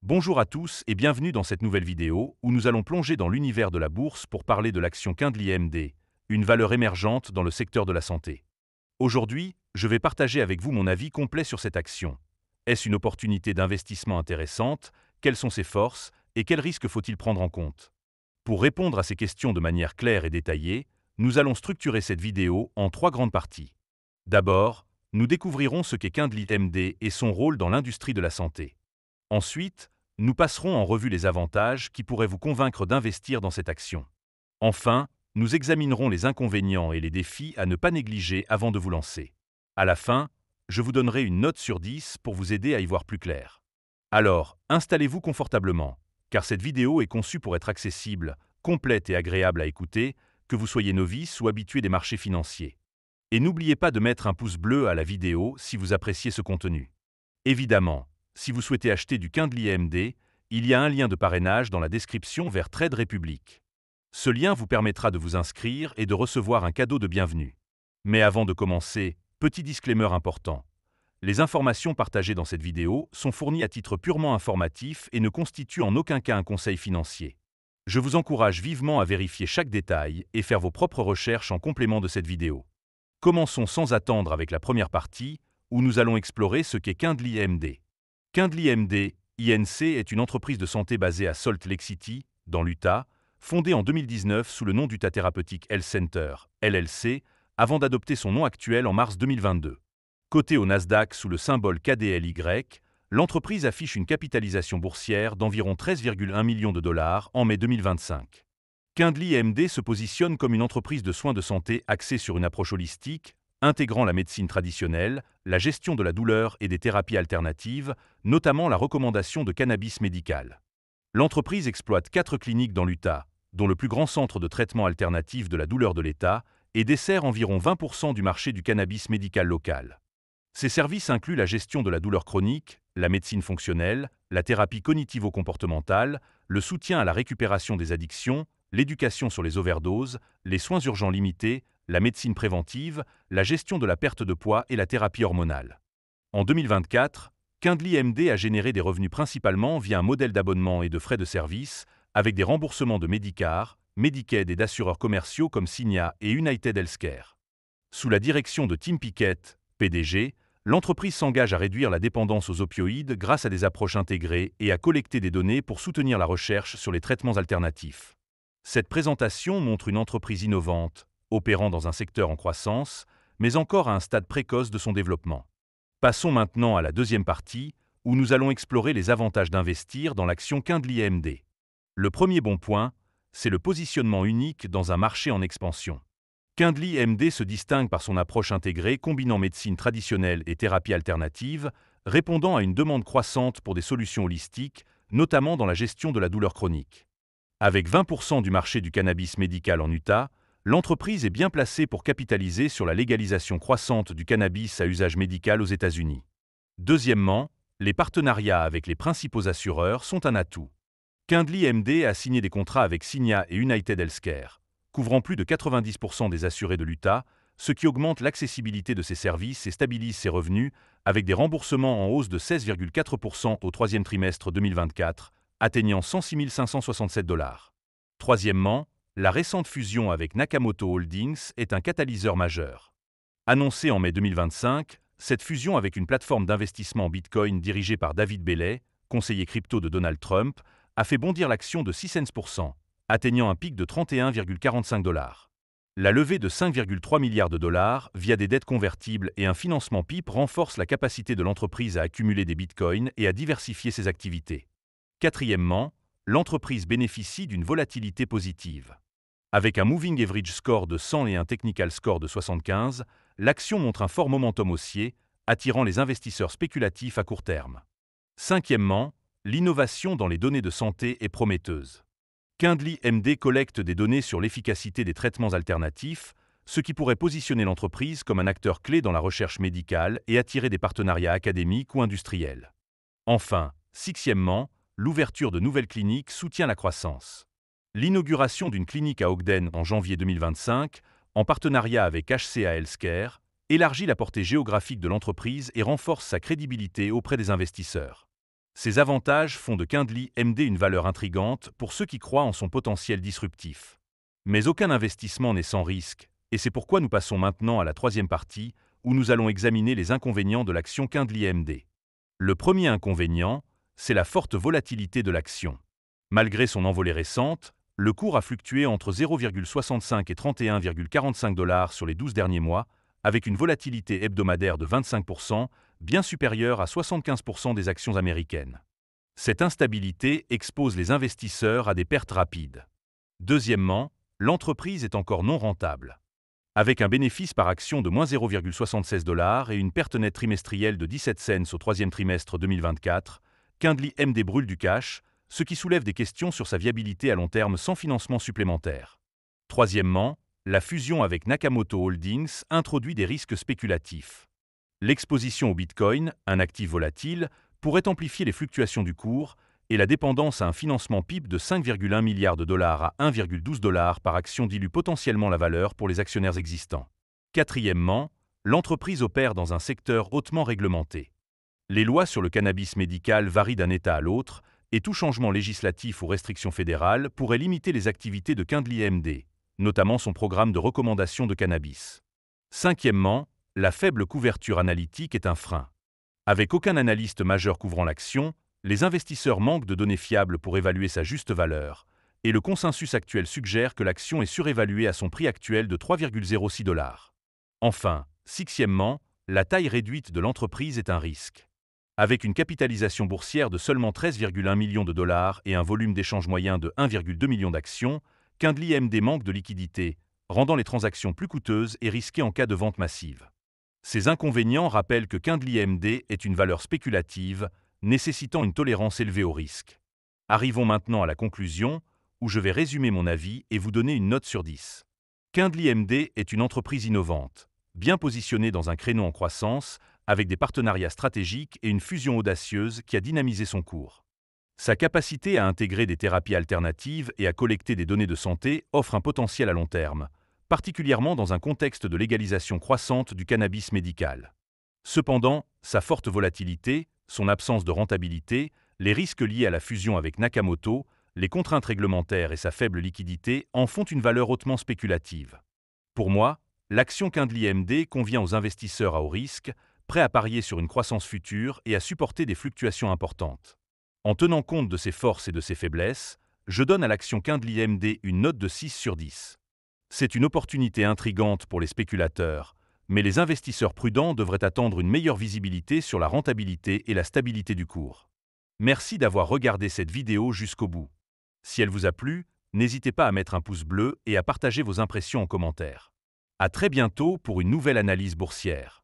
Bonjour à tous et bienvenue dans cette nouvelle vidéo où nous allons plonger dans l'univers de la bourse pour parler de l'action Kindly MD, une valeur émergente dans le secteur de la santé. Aujourd'hui, je vais partager avec vous mon avis complet sur cette action. Est-ce une opportunité d'investissement intéressante? Quelles sont ses forces et quels risques faut-il prendre en compte? Pour répondre à ces questions de manière claire et détaillée, nous allons structurer cette vidéo en trois grandes parties. D'abord, nous découvrirons ce qu'est Kindly MD et son rôle dans l'industrie de la santé. Ensuite, nous passerons en revue les avantages qui pourraient vous convaincre d'investir dans cette action. Enfin, nous examinerons les inconvénients et les défis à ne pas négliger avant de vous lancer. À la fin, je vous donnerai une note sur 10 pour vous aider à y voir plus clair. Alors, installez-vous confortablement, car cette vidéo est conçue pour être accessible, complète et agréable à écouter, que vous soyez novice ou habitué des marchés financiers. Et n'oubliez pas de mettre un pouce bleu à la vidéo si vous appréciez ce contenu. Évidemment, si vous souhaitez acheter du Kindly MD, il y a un lien de parrainage dans la description vers Trade Republic. Ce lien vous permettra de vous inscrire et de recevoir un cadeau de bienvenue. Mais avant de commencer, petit disclaimer important. Les informations partagées dans cette vidéo sont fournies à titre purement informatif et ne constituent en aucun cas un conseil financier. Je vous encourage vivement à vérifier chaque détail et faire vos propres recherches en complément de cette vidéo. Commençons sans attendre avec la première partie, où nous allons explorer ce qu'est Kindly MD. Kindly MD, Inc. est une entreprise de santé basée à Salt Lake City, dans l'Utah, fondée en 2019 sous le nom d'Utah Therapeutic Health Center, LLC, avant d'adopter son nom actuel en mars 2022. Cotée au Nasdaq sous le symbole KDLY, l'entreprise affiche une capitalisation boursière d'environ 13,1 millions de dollars en mai 2025. Kindly MD se positionne comme une entreprise de soins de santé axée sur une approche holistique, intégrant la médecine traditionnelle, la gestion de la douleur et des thérapies alternatives, notamment la recommandation de cannabis médical. L'entreprise exploite 4 cliniques dans l'Utah, dont le plus grand centre de traitement alternatif de la douleur de l'État, et dessert environ 20% du marché du cannabis médical local. Ces services incluent la gestion de la douleur chronique, la médecine fonctionnelle, la thérapie cognitivo-comportementale, le soutien à la récupération des addictions, l'éducation sur les overdoses, les soins urgents limités, la médecine préventive, la gestion de la perte de poids et la thérapie hormonale. En 2024, Kindly MD a généré des revenus principalement via un modèle d'abonnement et de frais de service, avec des remboursements de Medicare, Medicaid et d'assureurs commerciaux comme Cigna et United Healthcare. Sous la direction de Tim Pickett, PDG, l'entreprise s'engage à réduire la dépendance aux opioïdes grâce à des approches intégrées et à collecter des données pour soutenir la recherche sur les traitements alternatifs. Cette présentation montre une entreprise innovante, opérant dans un secteur en croissance, mais encore à un stade précoce de son développement. Passons maintenant à la deuxième partie, où nous allons explorer les avantages d'investir dans l'action Kindly MD. Le premier bon point, c'est le positionnement unique dans un marché en expansion. Kindly MD se distingue par son approche intégrée combinant médecine traditionnelle et thérapie alternative, répondant à une demande croissante pour des solutions holistiques, notamment dans la gestion de la douleur chronique. Avec 20% du marché du cannabis médical en Utah, l'entreprise est bien placée pour capitaliser sur la légalisation croissante du cannabis à usage médical aux États-Unis. Deuxièmement, les partenariats avec les principaux assureurs sont un atout. Kindly MD a signé des contrats avec Cigna et United Healthcare, couvrant plus de 90% des assurés de l'Utah, ce qui augmente l'accessibilité de ses services et stabilise ses revenus, avec des remboursements en hausse de 16,4% au troisième trimestre 2024, atteignant 106 567 $. Troisièmement, la récente fusion avec Nakamoto Holdings est un catalyseur majeur. Annoncée en mai 2025, cette fusion avec une plateforme d'investissement Bitcoin dirigée par David Bellet, conseiller crypto de Donald Trump, a fait bondir l'action de 6 cents %, atteignant un pic de 31,45 $. La levée de 5,3 milliards de dollars via des dettes convertibles et un financement PIP renforce la capacité de l'entreprise à accumuler des bitcoins et à diversifier ses activités. Quatrièmement, l'entreprise bénéficie d'une volatilité positive. Avec un Moving Average Score de 100 et un Technical Score de 75, l'action montre un fort momentum haussier, attirant les investisseurs spéculatifs à court terme. Cinquièmement, l'innovation dans les données de santé est prometteuse. Kindly MD collecte des données sur l'efficacité des traitements alternatifs, ce qui pourrait positionner l'entreprise comme un acteur clé dans la recherche médicale et attirer des partenariats académiques ou industriels. Enfin, sixièmement, l'ouverture de nouvelles cliniques soutient la croissance. L'inauguration d'une clinique à Ogden en janvier 2025, en partenariat avec HCA Healthcare, élargit la portée géographique de l'entreprise et renforce sa crédibilité auprès des investisseurs. Ces avantages font de Kindly MD une valeur intrigante pour ceux qui croient en son potentiel disruptif. Mais aucun investissement n'est sans risque, et c'est pourquoi nous passons maintenant à la troisième partie, où nous allons examiner les inconvénients de l'action Kindly MD. Le premier inconvénient, c'est la forte volatilité de l'action. Malgré son envolée récente, le cours a fluctué entre 0,65 et 31,45 $ sur les 12 derniers mois, avec une volatilité hebdomadaire de 25%, bien supérieure à 75% des actions américaines. Cette instabilité expose les investisseurs à des pertes rapides. Deuxièmement, l'entreprise est encore non rentable. Avec un bénéfice par action de moins 0,76 $ et une perte nette trimestrielle de 17 cents au troisième trimestre 2024, Kindly MD brûle du cash, ce qui soulève des questions sur sa viabilité à long terme sans financement supplémentaire. Troisièmement, la fusion avec Nakamoto Holdings introduit des risques spéculatifs. L'exposition au Bitcoin, un actif volatile, pourrait amplifier les fluctuations du cours et la dépendance à un financement PIB de 5,1 milliards de dollars à 1,12 $ par action dilue potentiellement la valeur pour les actionnaires existants. Quatrièmement, l'entreprise opère dans un secteur hautement réglementé. Les lois sur le cannabis médical varient d'un État à l'autre et tout changement législatif ou restriction fédérale pourrait limiter les activités de Kindly MD, notamment son programme de recommandation de cannabis. Cinquièmement, la faible couverture analytique est un frein. Avec aucun analyste majeur couvrant l'action, les investisseurs manquent de données fiables pour évaluer sa juste valeur, et le consensus actuel suggère que l'action est surévaluée à son prix actuel de 3,06 $. Enfin, sixièmement, la taille réduite de l'entreprise est un risque. Avec une capitalisation boursière de seulement 13,1 millions de dollars et un volume d'échange moyen de 1,2 million d'actions, Kindly MD manque de liquidité, rendant les transactions plus coûteuses et risquées en cas de vente massive. Ces inconvénients rappellent que Kindly MD est une valeur spéculative, nécessitant une tolérance élevée au risque. Arrivons maintenant à la conclusion, où je vais résumer mon avis et vous donner une note sur 10. Kindly MD est une entreprise innovante, bien positionnée dans un créneau en croissance, avec des partenariats stratégiques et une fusion audacieuse qui a dynamisé son cours. Sa capacité à intégrer des thérapies alternatives et à collecter des données de santé offre un potentiel à long terme, particulièrement dans un contexte de légalisation croissante du cannabis médical. Cependant, sa forte volatilité, son absence de rentabilité, les risques liés à la fusion avec Nakamoto, les contraintes réglementaires et sa faible liquidité en font une valeur hautement spéculative. Pour moi, l'action Kindly MD convient aux investisseurs à haut risque, prêts à parier sur une croissance future et à supporter des fluctuations importantes. En tenant compte de ses forces et de ses faiblesses, je donne à l'action Kindly MD une note de 6 sur 10. C'est une opportunité intrigante pour les spéculateurs, mais les investisseurs prudents devraient attendre une meilleure visibilité sur la rentabilité et la stabilité du cours. Merci d'avoir regardé cette vidéo jusqu'au bout. Si elle vous a plu, n'hésitez pas à mettre un pouce bleu et à partager vos impressions en commentaire. À très bientôt pour une nouvelle analyse boursière.